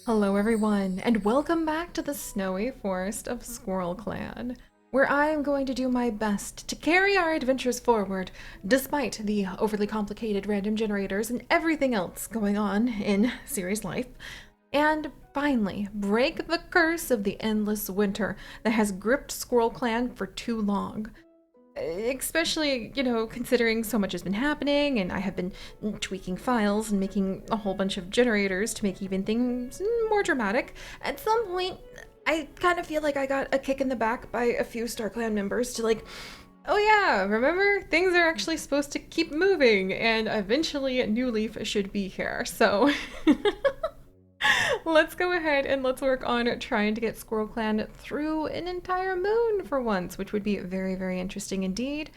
Hello everyone, and welcome back to the snowy forest of Squirrel Clan, where I am going to do my best to carry our adventures forward, despite the overly complicated random generators and everything else going on in Seri's life, and finally break the curse of the endless winter that has gripped Squirrel Clan for too long. Especially, considering so much has been happening and I have been tweaking files and making a whole bunch of generators to make even things more dramatic. At some point, I kind of feel like I got a kick in the back by a few StarClan members to oh yeah, remember? Things are actually supposed to keep moving and eventually New Leaf should be here. So let's go ahead and let's work on trying to get Squirrel Clan through an entire moon for once, which would be very, very interesting indeed.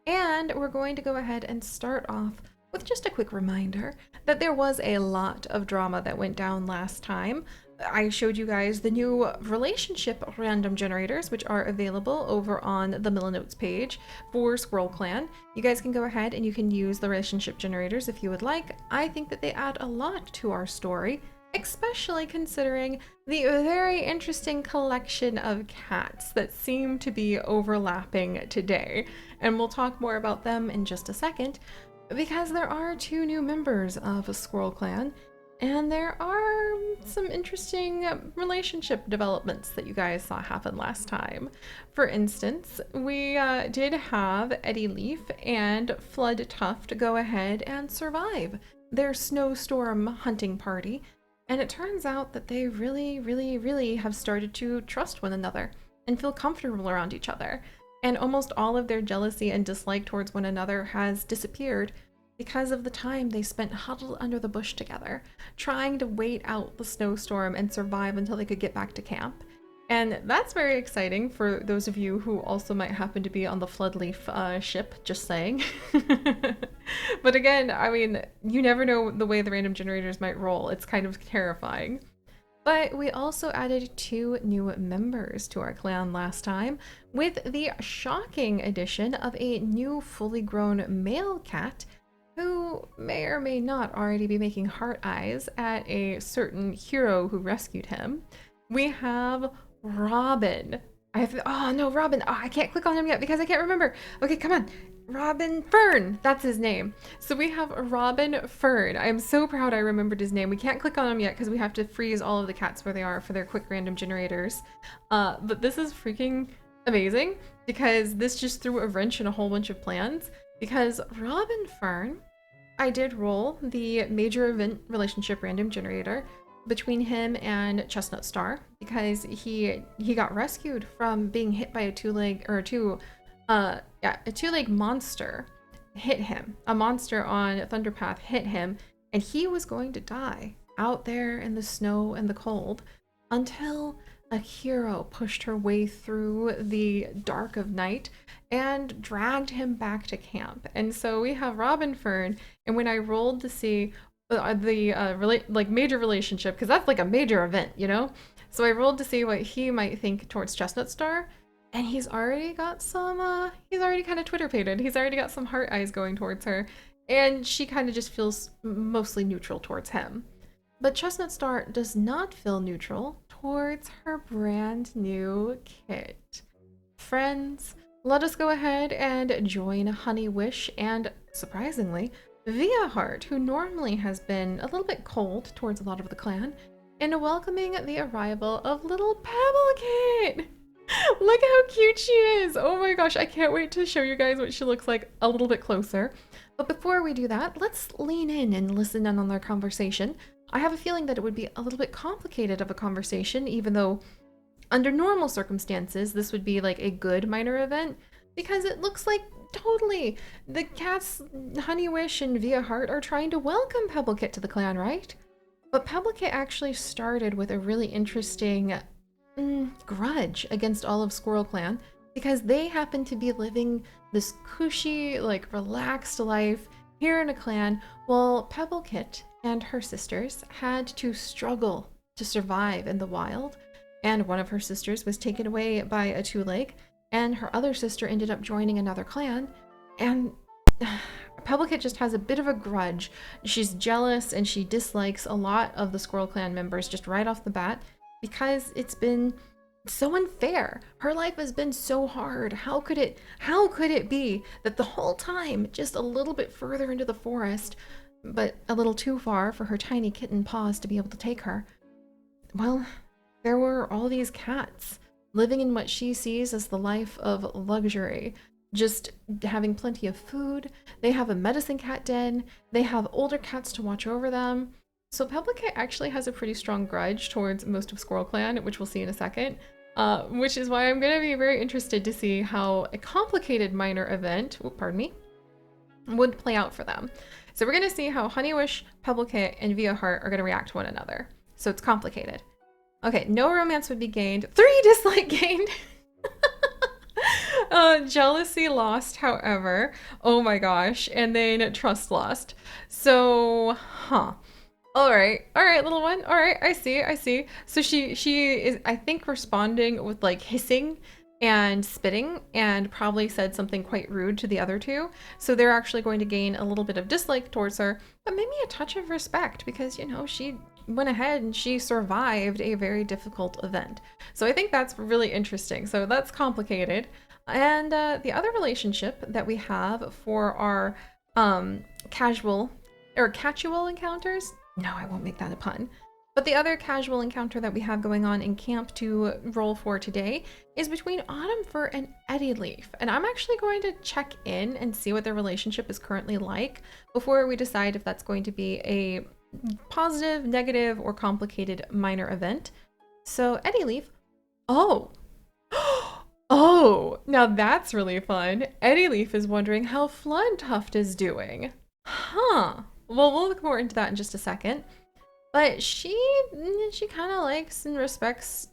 And we're going to go ahead and start off with just a quick reminder that there was a lot of drama that went down last time. I showed you guys the new relationship random generators, which are available over on the Millinotes page for Squirrel Clan. You guys can go ahead and you can use the relationship generators if you would like. I think that they add a lot to our story, especially considering the very interesting collection of cats that seem to be overlapping today. And we'll talk more about them in just a second, because there are two new members of Squirrel Clan, and there are some interesting relationship developments that you guys saw happen last time. For instance, we did have Eddie Leaf and Flood Tuft go ahead and survive their snowstorm hunting party. And it turns out that they really have started to trust one another and feel comfortable around each other. And almost all of their jealousy and dislike towards one another has disappeared because of the time they spent huddled under the bush together, trying to wait out the snowstorm and survive until they could get back to camp. And that's very exciting for those of you who also might happen to be on the Floodleaf ship, just saying. But again, I mean, you never know the way the random generators might roll. It's kind of terrifying. But we also added two new members to our clan last time, with the shocking addition of a new fully grown male cat who may or may not already be making heart eyes at a certain hero who rescued him. We have Robin. Oh no, Robin. Oh, I can't click on him yet because I can't remember. Okay, come on. Robin Fern. That's his name. So we have Robin Fern. I am so proud I remembered his name. We can't click on him yet because we have to freeze all of the cats where they are for their quick random generators. But this is freaking amazing because this just threw a wrench in a whole bunch of plans. Because Robin Fern, I did roll the major event relationship random generator between him and Chestnut Star because he got rescued from being hit by a two-leg monster hit him. A monster on Thunderpath hit him and he was going to die out there in the snow and the cold until a hero pushed her way through the dark of night and dragged him back to camp. And so we have Robin Fern, and when I rolled to see major relationship, because that's like a major event, you know? So I rolled to see what he might think towards Chestnut Star, and he's already got some, he's already kind of Twitter-pated. He's already got some heart eyes going towards her, and she kind of just feels mostly neutral towards him. But Chestnut Star does not feel neutral towards her brand new kit. Friends, let us go ahead and join Honey Wish and, surprisingly, Via Heart, who normally has been a little bit cold towards a lot of the clan, in welcoming the arrival of little Pebblecit. Look how cute she is! Oh my gosh, I can't wait to show you guys what she looks like a little bit closer. But before we do that, let's lean in and listen in on their conversation. I have a feeling that it would be a little bit complicated of a conversation, even though under normal circumstances, this would be like a good minor event, because it looks like totally the cats Honey Wish and Via Heart are trying to welcome Pebblecit to the clan, right? But Pebblecit actually started with a really interesting grudge against all of Squirrel Clan because they happen to be living this cushy, like relaxed life here in a clan, while Pebblecit and her sisters had to struggle to survive in the wild. And one of her sisters was taken away by a two-leg, and her other sister ended up joining another clan, and Pebblecat just has a bit of a grudge. She's jealous and she dislikes a lot of the Squirrel Clan members just right off the bat because it's been so unfair. Her life has been so hard. How could it be that the whole time, just a little bit further into the forest, but a little too far for her tiny kitten paws to be able to take her, well, there were all these cats living in what she sees as the life of luxury, just having plenty of food. They have a medicine cat den. They have older cats to watch over them. So Pebblecat actually has a pretty strong grudge towards most of Squirrel Clan, which we'll see in a second, which is why I'm going to be very interested to see how a complicated minor event, pardon me, would play out for them. So we're going to see how Honeywish, Pebblecat, and Viaheart are going to react to one another. So it's complicated. Okay, no romance would be gained. 3 dislike gained. Jealousy lost, however. Oh my gosh. And then trust lost. So, All right, little one. All right, I see. So she is, I think, responding with like hissing and spitting and probably said something quite rude to the other two. So they're actually going to gain a little bit of dislike towards her, but maybe a touch of respect because, you know, she went ahead and she survived a very difficult event. So I think that's really interesting. So that's complicated. And the other relationship that we have for our casual encounters, no, I won't make that a pun. But the other casual encounter that we have going on in camp to roll for today is between Autumn Fir and Eddie Leaf. And I'm actually going to check in and see what their relationship is currently like before we decide if that's going to be a positive, negative, or complicated minor event. So Eddie Leaf, oh, now that's really fun. Eddie Leaf is wondering how Floodtuft is doing. Well, we'll look more into that in just a second. But she kind of likes and respects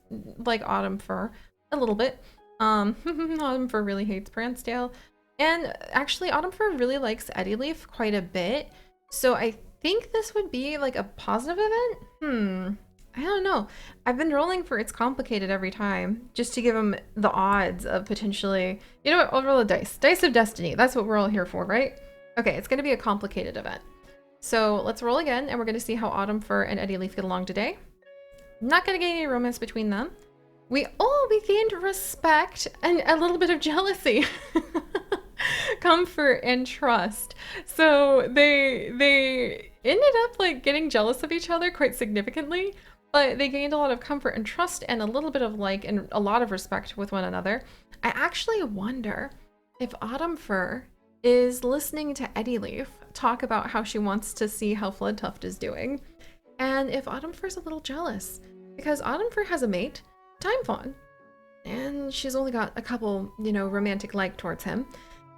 like Autumn Fir a little bit. Autumn Fir really hates Prancedale. And actually Autumn Fir really likes Eddie Leaf quite a bit. So I think this would be like a positive event? I don't know. I've been rolling for it's complicated every time just to give them the odds of potentially, you know what, I'll roll a dice. Dice of Destiny. That's what we're all here for, right? Okay, it's going to be a complicated event. So let's roll again, and we're going to see how Autumn Fir and Eddie Leaf get along today. Not going to get any romance between them. We gained respect and a little bit of jealousy. Comfort and trust. So they ended up like getting jealous of each other quite significantly, but they gained a lot of comfort and trust and a little bit of like and a lot of respect with one another. I actually wonder if Autumn Fir is listening to Eddie Leaf talk about how she wants to see how Floodtuft is doing, and if Autumn Fir's a little jealous because Autumn Fir has a mate, Time Fawn, and she's only got a couple, you know, romantic like towards him,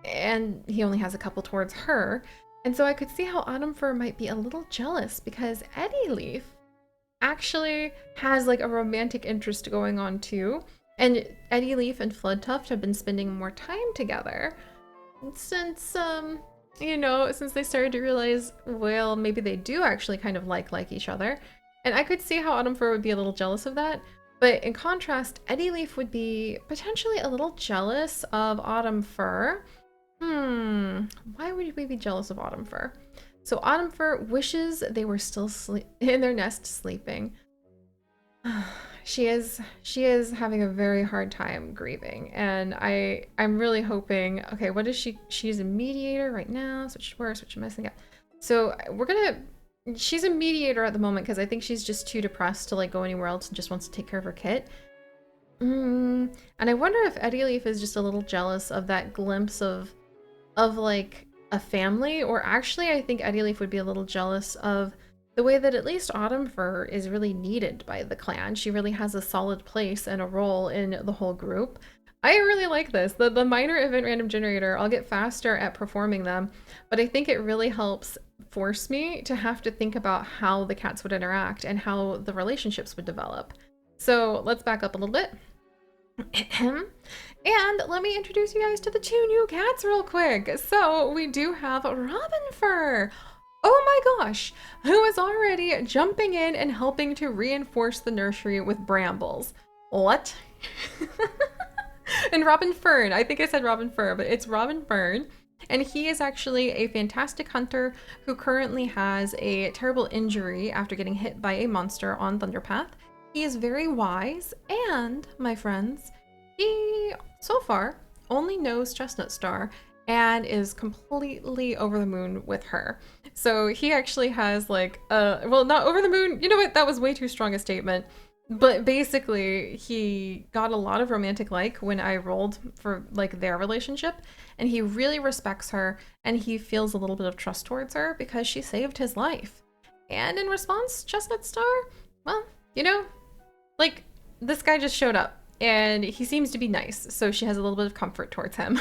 and he only has a couple towards her. And so I could see how Autumn Fir might be a little jealous because Eddie Leaf actually has like a romantic interest going on too, and Eddie Leaf and Floodtuft have been spending more time together since you know, since they started to realize, well, maybe they do actually kind of like each other. And I could see how Autumn Fir would be a little jealous of that. But in contrast, Eddie Leaf would be potentially a little jealous of Autumn Fir. Why would we be jealous of Autumn Fir? So Autumn Fir wishes they were still in their nest sleeping. She is having a very hard time grieving, and I'm really hoping, okay, what is she? She's a mediator right now, switch to worse, which I'm messing up. So she's a mediator at the moment because I think she's just too depressed to like go anywhere else and just wants to take care of her kit. And I wonder if Eddie Leaf is just a little jealous of that glimpse of like a family, or actually I think Eddie Leaf would be a little jealous of the way that at least Autumn Fir is really needed by the clan. She really has a solid place and a role in the whole group. I really like this. The minor event random generator, I'll get faster at performing them, but I think it really helps force me to have to think about how the cats would interact and how the relationships would develop. So let's back up a little bit. And let me introduce you guys to the 2 new cats real quick. So we do have Robin Fir. Oh my gosh, who is already jumping in and helping to reinforce the nursery with brambles. What? And Robin Fern, I think I said Robin Fir, but it's Robin Fern. And he is actually a fantastic hunter who currently has a terrible injury after getting hit by a monster on Thunderpath. He is very wise, and, my friends, he, so far, only knows Chestnut Star and is completely over the moon with her. So he actually has like, well, not over the moon. You know what? That was way too strong a statement. But basically, he got a lot of romantic like when I rolled for like their relationship, and he really respects her, and he feels a little bit of trust towards her because she saved his life. And in response, Chestnut Star, well, you know, like this guy just showed up and he seems to be nice, so she has a little bit of comfort towards him.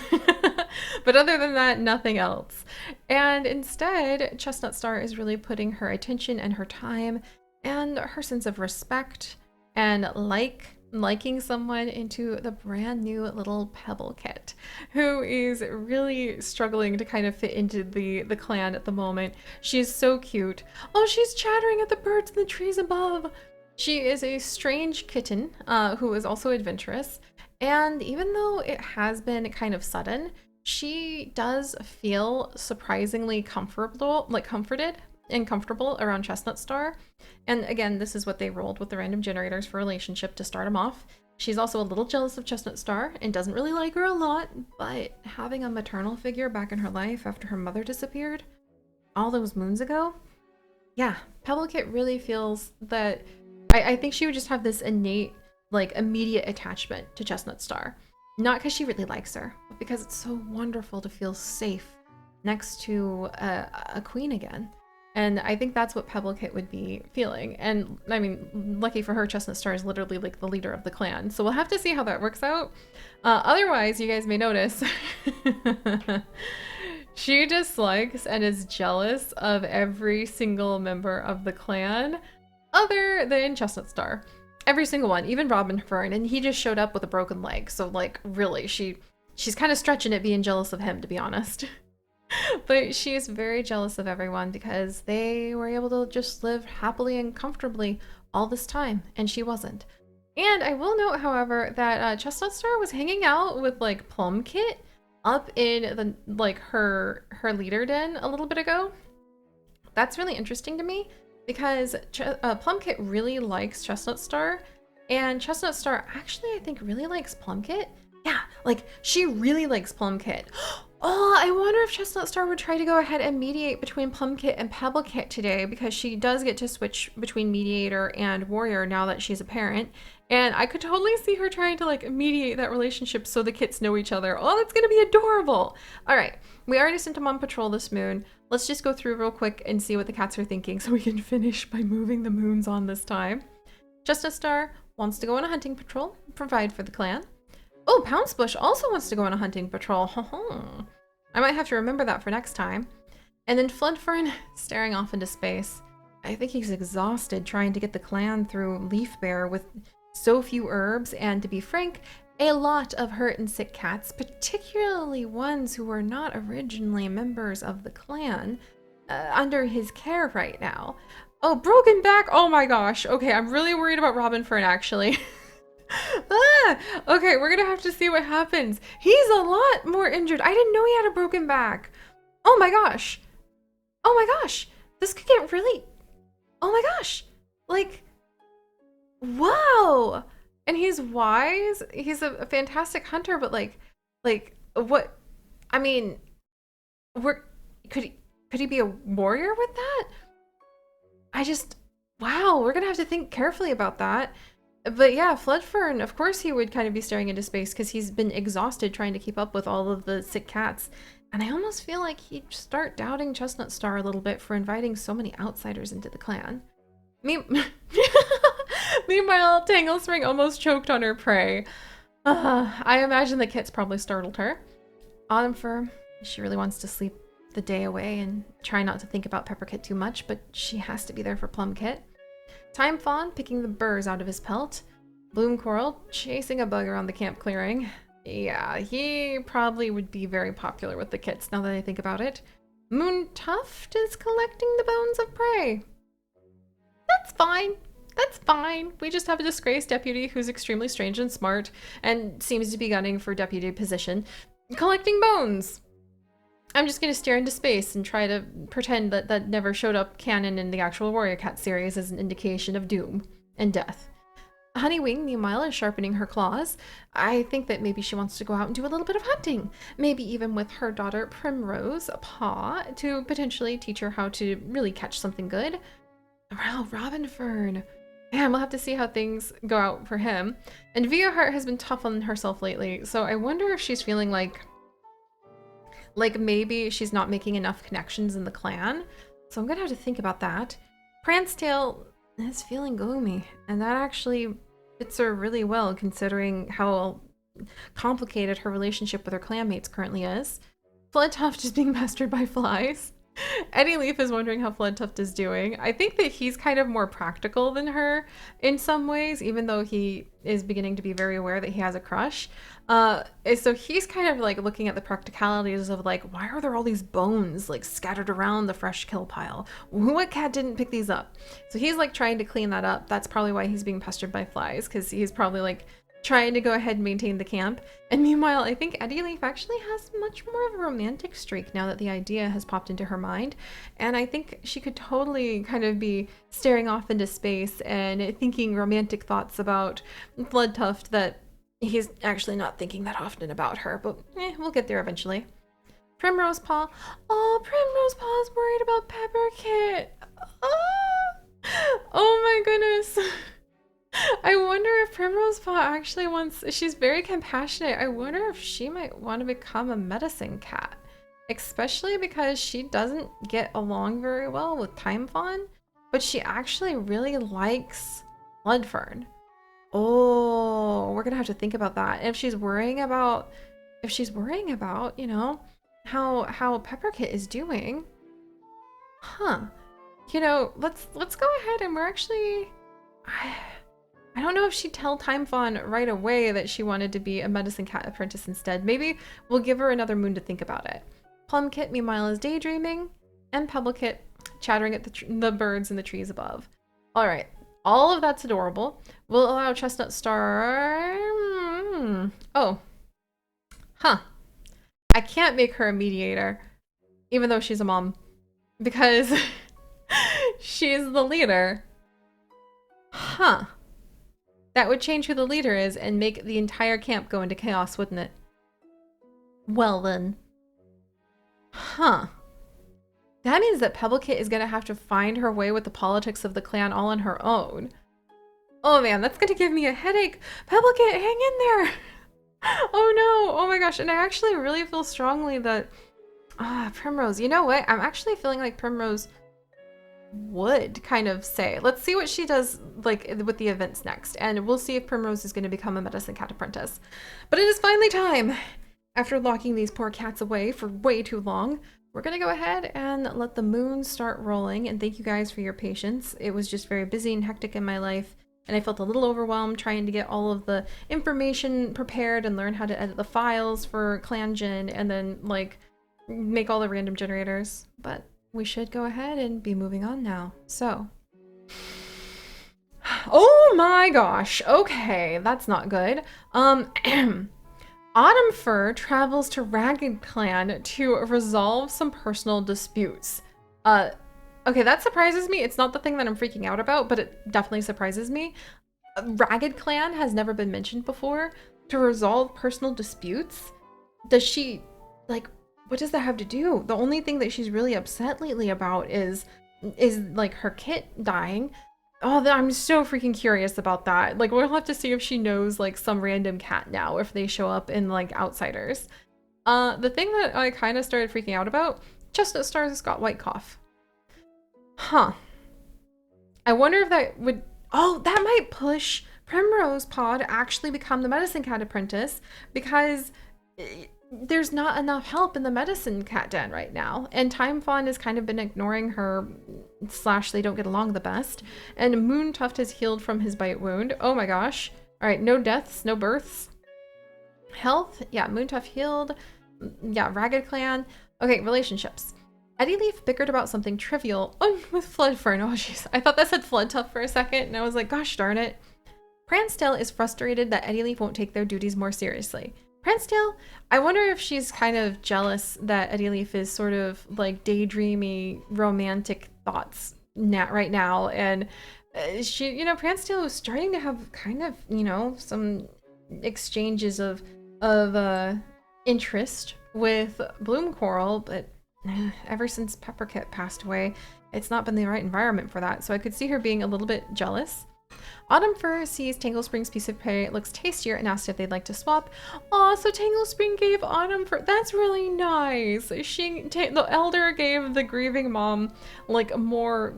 But other than that, nothing else. And instead, Chestnut Star is really putting her attention and her time and her sense of respect and liking someone into the brand new little Pebble Kit, who is really struggling to kind of fit into the clan at the moment. She is so cute. Oh, she's chattering at the birds in the trees above. She is a strange kitten who is also adventurous, and even though it has been kind of sudden, she does feel surprisingly comforted and comfortable around Chestnut Star. And again, this is what they rolled with the random generators for relationship to start them off. She's also a little jealous of Chestnut Star and doesn't really like her a lot, but having a maternal figure back in her life after her mother disappeared all those moons ago, yeah, Pebble Kit really feels that I think she would just have this innate, like, immediate attachment to Chestnut Star. Not because she really likes her, but because it's so wonderful to feel safe next to a queen again. And I think that's what Pebble Kit would be feeling. And I mean, lucky for her, Chestnut Star is literally like the leader of the clan. So we'll have to see how that works out. Otherwise, you guys may notice she dislikes and is jealous of every single member of the clan other than Chestnut Star. Every single one, even Robin Fern, and he just showed up with a broken leg. So like, really, she's kind of stretching it being jealous of him, to be honest. But she is very jealous of everyone because they were able to just live happily and comfortably all this time, and she wasn't. And I will note, however, that Chestnut Star was hanging out with like Plum Kit up in the like her leader den a little bit ago. That's really interesting to me because Plum Kit really likes Chestnut Star, and Chestnut Star actually I think really likes Plum Kit. Yeah, like she really likes Plum Kit. Oh, I wonder if Chestnut Star would try to go ahead and mediate between Plum Kit and Pebble Kit today, because she does get to switch between mediator and warrior now that she's a parent. And I could totally see her trying to like mediate that relationship so the kits know each other. Oh, that's gonna be adorable. All right, we already sent them on patrol this moon. Let's just go through real quick and see what the cats are thinking so we can finish by moving the moons on this time. Chestnut Star wants to go on a hunting patrol, provide for the clan. Oh, Pouncebush also wants to go on a hunting patrol. I might have to remember that for next time. And then Floodfern staring off into space. I think he's exhausted trying to get the clan through Leaf Bear with so few herbs, and to be frank, a lot of hurt and sick cats, particularly ones who were not originally members of the clan, under his care right now. Oh, broken back! Oh my gosh. Okay, I'm really worried about Robin Fern, actually. Okay, we're gonna have to see what happens. He's a lot more injured. I didn't know he had a broken back. Oh my gosh. Oh my gosh. This could get really... Oh my gosh. Like, wow. And he's wise. He's a fantastic hunter, but like what? I mean, could he be a warrior with that? Wow, we're gonna have to think carefully about that. But yeah, Floodfern, of course he would kind of be staring into space because he's been exhausted trying to keep up with all of the sick cats. And I almost feel like he'd start doubting Chestnut Star a little bit for inviting so many outsiders into the clan. Meanwhile, Tanglespring almost choked on her prey. I imagine the kits probably startled her. Autumn Fur, she really wants to sleep the day away and try not to think about Pepper Kit too much, but she has to be there for Plum Kit. Time Fawn picking the burrs out of his pelt. Bloom Coral chasing a bug around the camp clearing. Yeah, he probably would be very popular with the kits now that I think about it. Moon Tuft is collecting the bones of prey. That's fine. That's fine. We just have a disgraced deputy who's extremely strange and smart and seems to be gunning for deputy position, collecting bones. I'm just going to stare into space and try to pretend that that never showed up canon in the actual Warrior Cat series as an indication of doom and death. Honeywing, meanwhile, is sharpening her claws. I think that maybe she wants to go out and do a little bit of hunting. Maybe even with her daughter Primrose Paw to potentially teach her how to really catch something good. Well, Robin Fern. Man, we'll have to see how things go out for him. And Viahart has been tough on herself lately, so I wonder if she's feeling like maybe she's not making enough connections in the clan. So I'm gonna have to think about that. Prancetail is feeling gloomy, and that actually fits her really well considering how complicated her relationship with her clanmates currently is. Floodtuft is being pestered by flies. Eddie Leaf is wondering how Floodtuft is doing. I think that he's kind of more practical than her in some ways, even though he is beginning to be very aware that he has a crush. So he's kind of like looking at the practicalities of like, why are there all these bones like scattered around the fresh kill pile? What cat didn't pick these up? So he's like trying to clean that up. That's probably why he's being pestered by flies, because he's probably like trying to go ahead and maintain the camp. And meanwhile, I think Eddie Leaf actually has much more of a romantic streak now that the idea has popped into her mind. And I think she could totally kind of be staring off into space and thinking romantic thoughts about Floodtuft that he's actually not thinking that often about her, but we'll get there eventually. Primrose Paw. Oh, Primrose Paw is worried about Pepperkit. Oh my goodness. I wonder if Primrose Paw actually wants, she's very compassionate. I wonder if she might want to become a medicine cat, especially because she doesn't get along very well with Time Fawn, but she actually really likes Bloodfern. Oh, we're gonna have to think about that. And if she's worrying about, you know, how Pepperkit is doing, huh? You know, let's go ahead and we're actually, I don't know if she'd tell Time Fawn right away that she wanted to be a medicine cat apprentice instead. Maybe we'll give her another moon to think about it. Plumkit, meanwhile, is daydreaming, and Pebblekit chattering at the birds in the trees above. All right, all of that's adorable. We'll allow Chestnut Star. Oh, huh. I can't make her a mediator, even though she's a mom, because she's the leader. Huh. That would change who the leader is and make the entire camp go into chaos, wouldn't it? Well then. Huh. That means that Pebblekit is going to have to find her way with the politics of the clan all on her own. Oh man, that's going to give me a headache. Pebblekit, hang in there. Oh no. Oh my gosh. And I actually really feel strongly that... Primrose. You know what? I'm actually feeling like Primrose would kind of say, let's see what she does like with the events next, and we'll see if Primrose is going to become a medicine cat apprentice. But it is finally time. After locking these poor cats away for way too long, we're going to go ahead and let the moon start rolling. And thank you guys for your patience. It was just very busy and hectic in my life, and I felt a little overwhelmed trying to get all of the information prepared and learn how to edit the files for ClanGen and then like make all the random generators. But we should go ahead and be moving on now. So, oh my gosh. Okay, that's not good. Autumn Fur travels to Ragged Clan to resolve some personal disputes. Okay, that surprises me. It's not the thing that I'm freaking out about, but it definitely surprises me. Ragged Clan has never been mentioned before. To resolve personal disputes? Does she, like, what does that have to do? The only thing that she's really upset lately about is like her kit dying. Oh, I'm so freaking curious about that. Like, we'll have to see if she knows like some random cat now if they show up in like Outsiders. The thing that I kind of started freaking out about, Chestnut Star's got white cough. Huh. I wonder if that would, oh, that might push Primrose Paw to actually become the medicine cat apprentice, because there's not enough help in the medicine cat den right now, and Time Fawn has kind of been ignoring her / they don't get along the best, and Moontuft has healed from his bite wound. Oh my gosh. All right, no deaths, no births. Health, yeah, Moontuft healed. Yeah, Ragged Clan. Okay, relationships. Eddie Leaf bickered about something trivial with Floodfern. Oh jeez, I thought that said Floodtuft for a second, and I was like, gosh darn it. Prancetail is frustrated that Eddie Leaf won't take their duties more seriously. Prancetail, I wonder if she's kind of jealous that Eddie Leaf is sort of like daydreamy, romantic thoughts right now. And she, Prancetail is starting to have kind of, some exchanges of interest with Bloom Coral, but ever since Pepperkit passed away, it's not been the right environment for that. So I could see her being a little bit jealous. Autumn Fur sees Tangle Spring's piece of prey. It looks tastier and asked if they'd like to swap. Aw, so Tangle Spring gave Autumn Fur. That's really nice. The elder gave the grieving mom like more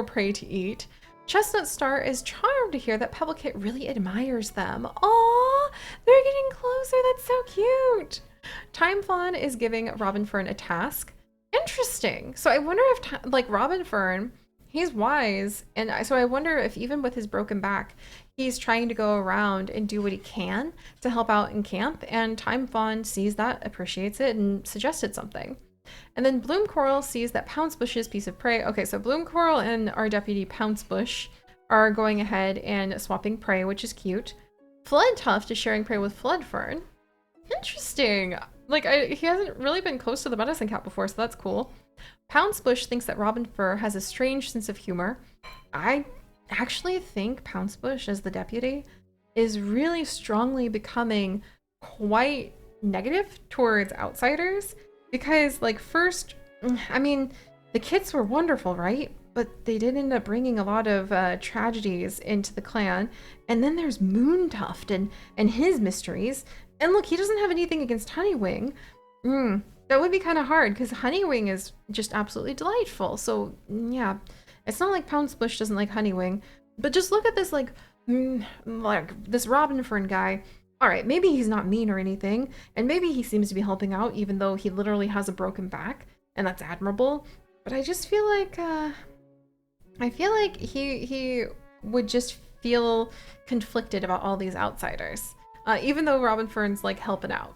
prey to eat. Chestnut Star is charmed to hear that Pebblecate really admires them. Aw, they're getting closer. That's so cute. Time Fawn is giving Robin Fern a task. Interesting. So I wonder if like Robin Fern, he's wise, and so I wonder if even with his broken back, he's trying to go around and do what he can to help out in camp, and Time Fawn sees that, appreciates it, and suggested something. And then Bloom Coral sees that Pouncebush's piece of prey. Okay, so Bloom Coral and our deputy Pouncebush are going ahead and swapping prey, which is cute. Flood Tuft is sharing prey with Flood Fern. Interesting. Like, he hasn't really been close to the medicine cat before, so that's cool. Pouncebush thinks that Robin Fur has a strange sense of humor. I actually think Pouncebush, as the deputy, is really strongly becoming quite negative towards outsiders. Because, like, first, I mean, the kits were wonderful, right? But they did end up bringing a lot of tragedies into the clan. And then there's Moontuft and his mysteries. And look, he doesn't have anything against Honeywing. That would be kind of hard because Honeywing is just absolutely delightful. So yeah, it's not like Pouncebush doesn't like Honeywing, but just look at this like this Robin Fern guy. All right, maybe he's not mean or anything, and maybe he seems to be helping out even though he literally has a broken back, and that's admirable. But I just feel like he would just feel conflicted about all these outsiders, even though Robin Fern's like helping out.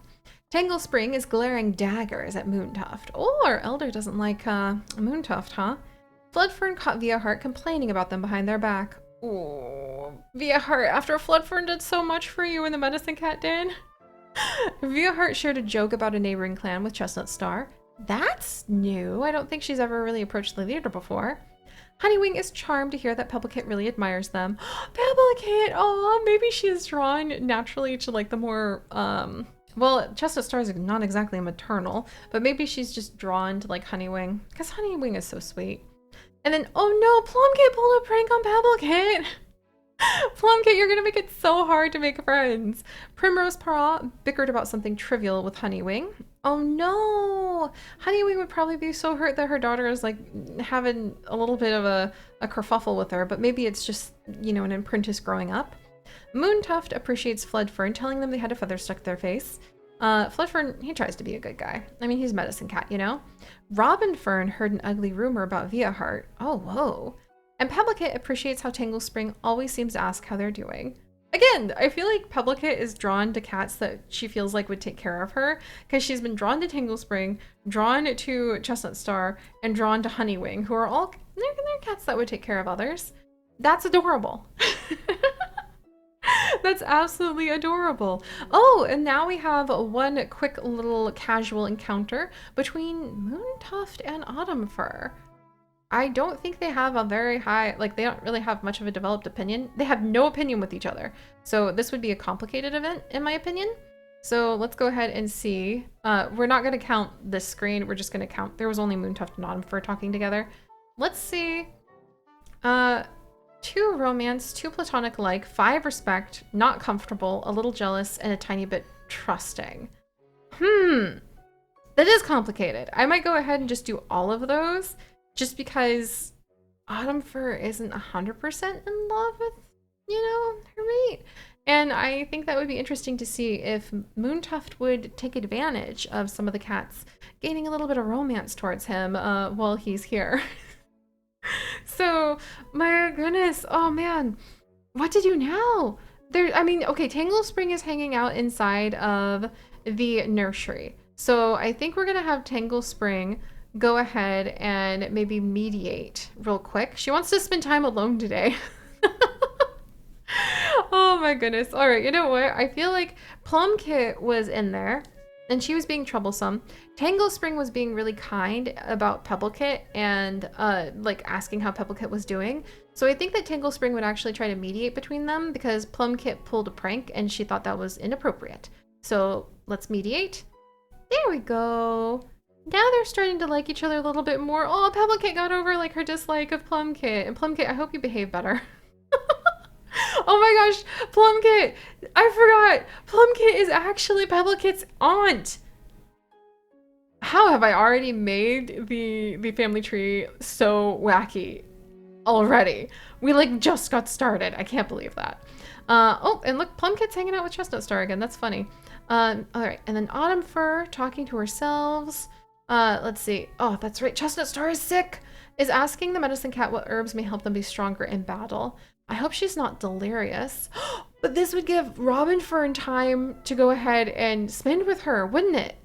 Tangle Spring is glaring daggers at Moontuft. Oh, our elder doesn't like Moontuft, huh? Floodfern caught Viaheart complaining about them behind their back. Oh, Viaheart, after Floodfern did so much for you and the medicine cat did. Viaheart shared a joke about a neighboring clan with Chestnut Star. That's new. I don't think she's ever really approached the leader before. Honeywing is charmed to hear that Pebblecate really admires them. Pebblecate! Oh, maybe she's drawn naturally to like the more well, Chestnut Star is not exactly maternal, but maybe she's just drawn to like Honeywing because Honeywing is so sweet. And then, oh no, Plumkate pulled a prank on Pebblecate. Plumkate, you're gonna make it so hard to make friends. Primrose Para bickered about something trivial with Honeywing. Oh no! Honeywing would probably be so hurt that her daughter is like having a little bit of a kerfuffle with her, but maybe it's just, you know, an apprentice growing up. Moontuft appreciates Floodfern, telling them they had a feather stuck to their face. Floodfern, he tries to be a good guy. I mean, he's medicine cat, you know? Robin Fern heard an ugly rumor about Viaheart. Oh, whoa. And Pebblecate appreciates how Tangle Spring always seems to ask how they're doing. Again, I feel like Pebblecate is drawn to cats that she feels like would take care of her, because she's been drawn to Tangle Spring, drawn to Chestnut Star, and drawn to Honeywing, who are all, they're cats that would take care of others. That's adorable. That's absolutely adorable. Oh, and now we have one quick little casual encounter between Moontuft and Autumn Fur. I don't think they have a very high, like they don't really have much of a developed opinion. They have no opinion with each other. So this would be a complicated event in my opinion. So let's go ahead and see. We're not going to count this screen. We're just going to count. There was only Moontuft and Autumn Fur talking together. Let's see. 2 romance, 2 platonic like, 5 respect, not comfortable, a little jealous, and a tiny bit trusting. That is complicated. I might go ahead and just do all of those just because Autumn Fur isn't 100% in love with, you know, her mate. And I think that would be interesting to see if Moontuft would take advantage of some of the cats gaining a little bit of romance towards him while he's here. So, my goodness, oh man, what to do now? I mean, okay, Tangle Spring is hanging out inside of the nursery. So I think we're gonna have Tangle Spring go ahead and maybe mediate real quick. She wants to spend time alone today. Oh my goodness. All right, you know what? I feel like Plumkit was in there and she was being troublesome. Tangle Spring was being really kind about Pebbлекit and like asking how Pebblecit was doing. So I think that Tangle Spring would actually try to mediate between them because Plumkit pulled a prank and she thought that was inappropriate. So let's mediate. There we go. Now they're starting to like each other a little bit more. Oh, Pebblecit got over like her dislike of Plumkit. And Plumkit, I hope you behave better. Oh my gosh, Plumkit! I forgot! Plumkit is actually Pebblecit's aunt! How have I already made the family tree so wacky already? We like just got started. I can't believe that. Oh, and look, Plumkit's hanging out with Chestnut Star again. That's funny. Alright, and then Autumn Fur talking to ourselves. Let's see. Oh, that's right. Chestnut Star is sick! Is asking the medicine cat what herbs may help them be stronger in battle. I hope she's not delirious. But this would give Robin Fern time to go ahead and spend with her, wouldn't it?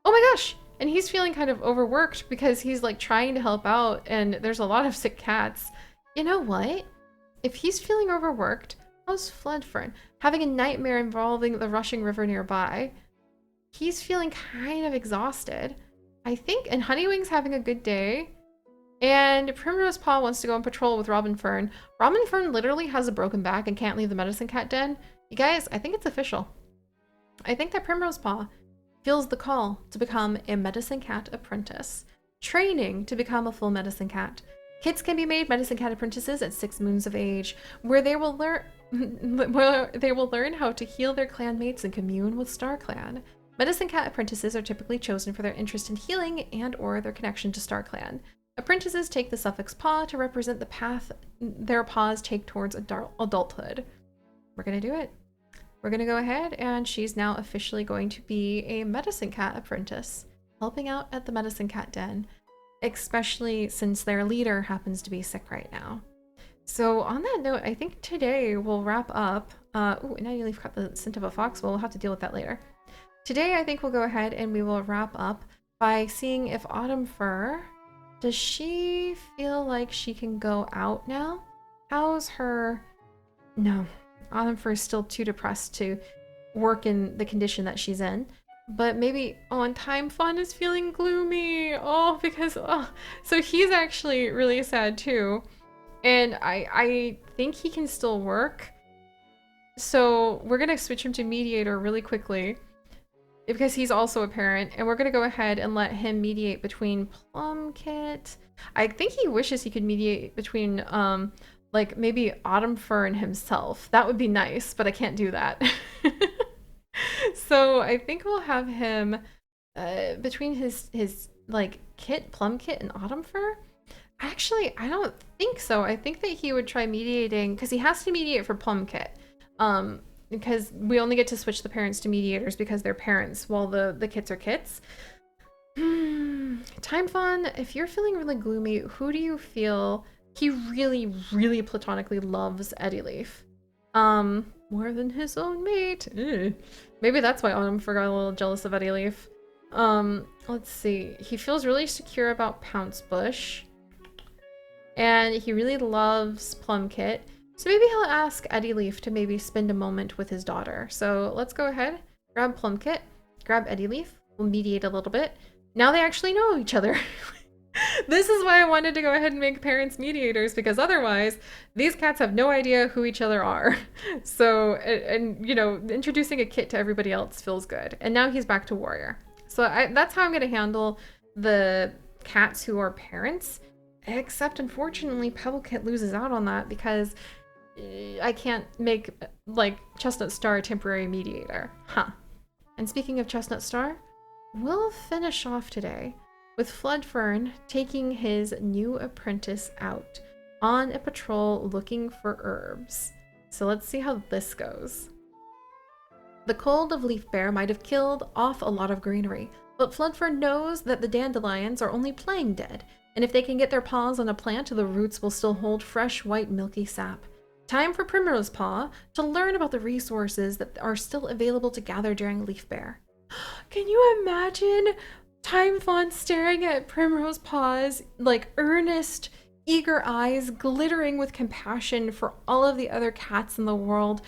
Oh my gosh! And he's feeling kind of overworked because he's like trying to help out and there's a lot of sick cats. You know what? If he's feeling overworked, how's Floodfern? Having a nightmare involving the rushing river nearby. He's feeling kind of exhausted. I think, and Honeywing's having a good day. And Primrose Paw wants to go on patrol with Robin Fern. Robin Fern literally has a broken back and can't leave the medicine cat den. You guys, I think it's official. I think that Primrose Paw feels the call to become a medicine cat apprentice. Training to become a full medicine cat. Kids can be made medicine cat apprentices at 6 moons of age, where they will learn how to heal their clanmates and commune with Star Clan. Medicine cat apprentices are typically chosen for their interest in healing and or their connection to Star Clan. Apprentices take the suffix paw to represent the path their paws take towards adulthood. We're gonna do it. We're gonna go ahead and she's now officially going to be a medicine cat apprentice, helping out at the medicine cat den, especially since their leader happens to be sick right now. So on that note, I think today we'll wrap up. Ooh, now you leave the scent of a fox. We'll have to deal with that later. Today, I think we'll go ahead and we will wrap up by seeing if Autumn Fur, does she feel like she can go out now? How's her... No, Autumn Fur is still too depressed to work in the condition that she's in. But maybe, oh, and Time Fawn is feeling gloomy. Oh, because, oh, so he's actually really sad too. And I think he can still work. So we're gonna switch him to mediator really quickly because he's also a parent, and we're gonna go ahead and let him mediate between Plumkit. I think he wishes he could mediate between like maybe Autumn Fur and himself. That would be nice, but I can't do that. So I think we'll have him between his like Plumkit and Autumn Fur. Actually, I don't think so. I think that he would try mediating because he has to mediate for Plumkit. Because we only get to switch the parents to mediators because they're parents while the kits are kits. Time Fawn, if you're feeling really gloomy, who do you feel he really, really platonically loves Eddie Leaf? More than his own mate. Ugh. Maybe that's why Autumn got a little jealous of Eddie Leaf. Let's see. He feels really secure about Pounce Bush. And he really loves Plumkit. So maybe he'll ask Eddie Leaf to maybe spend a moment with his daughter. So let's go ahead, grab Plumkit, grab Eddie Leaf, we'll mediate a little bit. Now they actually know each other. This is why I wanted to go ahead and make parents mediators, because otherwise these cats have no idea who each other are. So, and you know, introducing a kit to everybody else feels good. And now he's back to warrior. So that's how I'm going to handle the cats who are parents. Except unfortunately Pebblecit loses out on that because I can't make like Chestnut Star a temporary mediator. Huh. And speaking of Chestnut Star, we'll finish off today with Floodfern taking his new apprentice out on a patrol looking for herbs. So let's see how this goes. The cold of Leaf Bear might have killed off a lot of greenery, but Floodfern knows that the dandelions are only playing dead, and if they can get their paws on a plant, the roots will still hold fresh, white, milky sap. Time for Primrose Paw to learn about the resources that are still available to gather during Leaf Bear. Can you imagine Time Fawn staring at Primrose Paw's like earnest, eager eyes glittering with compassion for all of the other cats in the world,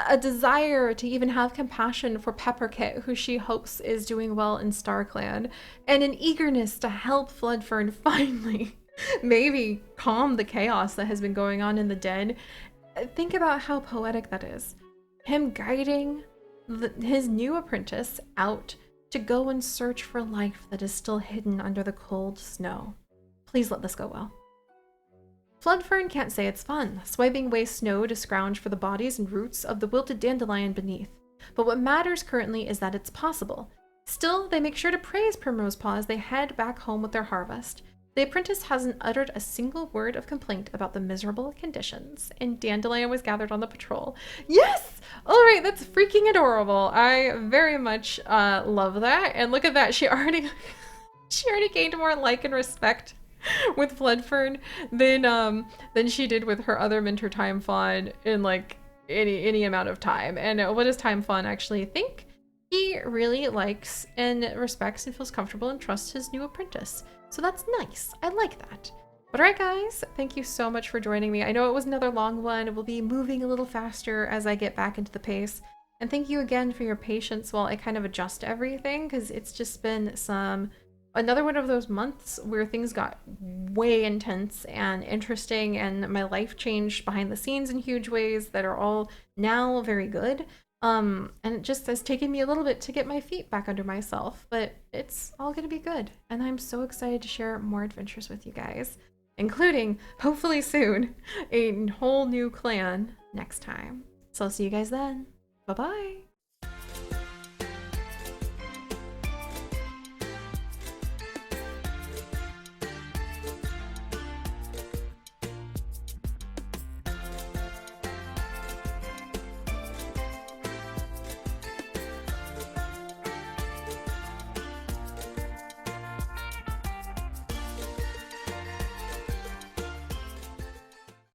a desire to even have compassion for Pepperkit, who she hopes is doing well in StarClan, and an eagerness to help Floodfern finally maybe calm the chaos that has been going on in the den. Think about how poetic that is. Him guiding his new apprentice out to go and search for life that is still hidden under the cold snow. Please let this go well. Floodfern can't say it's fun, swiping away snow to scrounge for the bodies and roots of the wilted dandelion beneath. But what matters currently is that it's possible. Still, they make sure to praise Primrose Paw as they head back home with their harvest. The apprentice hasn't uttered a single word of complaint about the miserable conditions, and Dandelion was gathered on the patrol. Yes! Alright, that's freaking adorable. I very much love that. And look at that, she already gained more like and respect with Floodfern than she did with her other mentor Time Fawn in like any amount of time. And what does Time Fawn actually think? He really likes and respects and feels comfortable and trusts his new apprentice. So that's nice. I like that. But alright guys, thank you so much for joining me. I know it was another long one. We'll be moving a little faster as I get back into the pace. And thank you again for your patience while I kind of adjust everything, because it's just been another one of those months where things got way intense and interesting, and my life changed behind the scenes in huge ways that are all now very good. And it just has taken me a little bit to get my feet back under myself, but it's all gonna be good. And I'm so excited to share more adventures with you guys, including, hopefully soon, a whole new clan next time. So I'll see you guys then. Bye-bye.